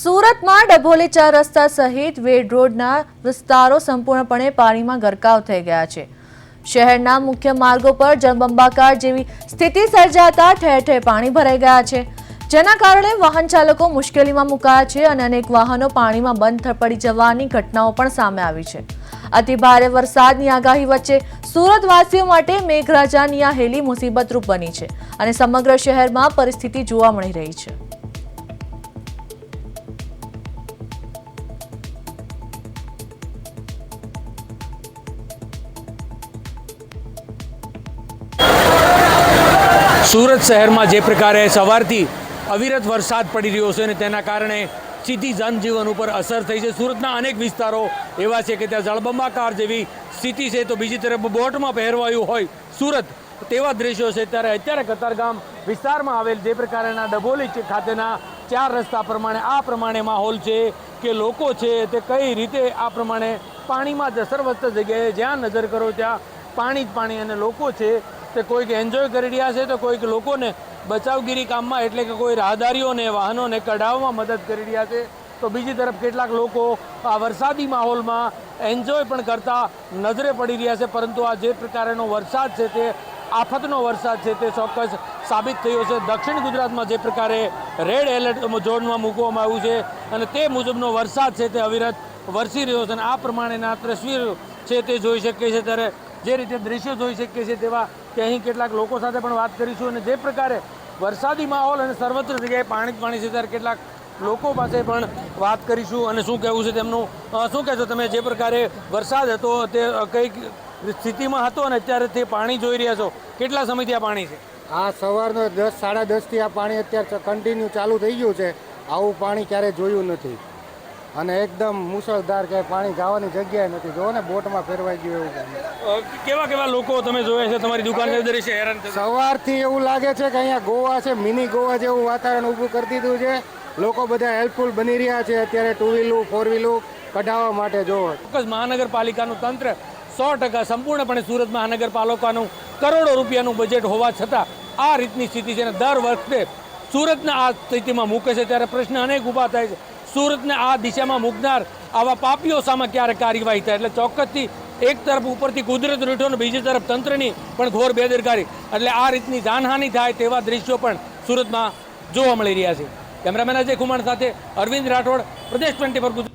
સુરતમાં ડભોલી 4 રસ્તા સહિત વેડ રોડના વિસ્તારો સંપૂર્ણપણે પાણીમાં ગરકાવ થઈ ગયા છે। શહેરના મુખ્ય માર્ગો પર જળબંબાકાર જેવી સ્થિતિ સર્જાતા ઠેર ઠેર પાણી ભરાઈ ગયા છે, જેના કારણે વાહન ચાલકો મુશ્કેલીમાં મુકાયા છે અને અનેક વાહનો પાણીમાં બંધ પડી જવાની ઘટનાઓ પણ સામે આવી છે। અતિ ભારે વરસાદની આગાહી વચ્ચે સુરતવાસીઓ માટે મેઘરાજાની આ હેલી મુસીબતરૂપ બની છે અને સમગ્ર શહેરમાં પરિસ્થિતિ જોવા મળી રહી છે। સુરત શહેરમાં જે પ્રકારે સવારથી અવિરત વરસાદ પડી રહ્યો છે અને તેના કારણે સીધી જનજીવન ઉપર અસર થઈ છે। સુરતના અનેક વિસ્તારો એવા છે કે ત્યાં જળબંબાકાર જેવી સ્થિતિ છે, તો બીજી તરફ બોટમાં પહેરવાયું હોય સુરત તેવા દ્રશ્યો છે। ત્યારે અત્યારે કતારગામ વિસ્તારમાં આવેલ જે પ્રકારના ડભોલી ખાતેના 4 રસ્તા પ્રમાણે માહોલ છે કે લોકો છે તે કઈ રીતે આ પ્રમાણે પાણીમાં જસરવસ્ત જગ્યાએ જ્યાં નજર કરો ત્યાં પાણી જ પાણી અને લોકો છે તે કોઈક એન્જોય કરી રહ્યા છે તો કોઈક લોકોને બચાવગીરી કામમાં એટલે કે કોઈ રાહદારીઓને વાહનોને કઢાવવામાં મદદ કરી રહ્યા છે, તો બીજી તરફ કેટલાક લોકો આ વરસાદી માહોલમાં એન્જોય પણ કરતા નજરે પડી રહ્યા છે। પરંતુ આ જે પ્રકારનો વરસાદ છે તે આફતનો વરસાદ છે તે ચોક્કસ સાબિત થયો છે। દક્ષિણ ગુજરાતમાં જે પ્રકારે રેડ એલર્ટ ઝોનમાં મૂકવામાં આવ્યું છે અને તે મુજબનો વરસાદ છે તે અવિરત વરસી રહ્યો છે અને આ પ્રમાણેના તસવીરો છે તે જોઈ શકીએ છીએ। ત્યારે જે રીતે દ્રશ્યો જોઈ શકીએ છીએ તેવા કે અહીં કેટલાક લોકો સાથે પણ વાત કરીશું અને જે પ્રકારે વરસાદી માહોલ અને સર્વત્ર જગ્યાએ પાણી છે ત્યારે કેટલાક લોકો પાસે પણ વાત કરીશું અને શું કહેવું છે તેમનું। શું કહેશો તમે, જે પ્રકારે વરસાદ હતો તે કઈ સ્થિતિમાં હતો અને અત્યારે તે પાણી જોઈ રહ્યા છો, કેટલા સમયથી આ પાણી છે? આ સવારનો 10 સાડા 10થી આ પાણી અત્યારે કન્ટિન્યુ ચાલુ થઈ ગયું છે। આવું પાણી ક્યારેય જોયું નથી અને એકદમ મુસળધાર, કે પાણી જવાની જગ્યાએ નથી। જો ને બોટમાં ફેરવાઈ ગયું એવું। કેવા લોકો તમે જોયા છે તમારી દુકાન દરેક હેરાન થતા? સવારથી એવું લાગે છે કે અહીંયા ગોવા છે, મિની ગોવા જેવું વાતાવરણ ઊભું કરી દીધું છે। લોકો બધા હેલ્પફુલ બની રહ્યા છે અત્યારે 2 વ્હીલું 4 વ્હીલું કઢાવવા માટે। જો ચોક્કસ મહાનગરપાલિકાનું તંત્ર 100% સંપૂર્ણપણે સુરત મહાનગરપાલિકાનું કરોડો રૂપિયાનું બજેટ હોવા છતાં આ રીતની સ્થિતિ છે અને દર વખતે સુરતને આ સ્થિતિમાં મૂકે છે। ત્યારે પ્રશ્ન અનેક ઊભા થાય છે, સુરતને આ દિશામાં મૂકનાર આવા પાપીઓ સામે ક્યારે કાર્યવાહી થાય? એટલે ચોક્કસથી એક તરફ ઉપરથી કુદરત રૂઠો અને બીજી તરફ તંત્રની પણ ઘોર બેદરકારી, એટલે આ રીતની જાનહાનિ થાય તેવા દ્રશ્યો પણ સુરતમાં જોવા મળી રહ્યા છે। કેમેરામેન અજય કુમાર સાથે અરવિંદ રાઠોડ, પ્રદેશ 24 ગુજરાત।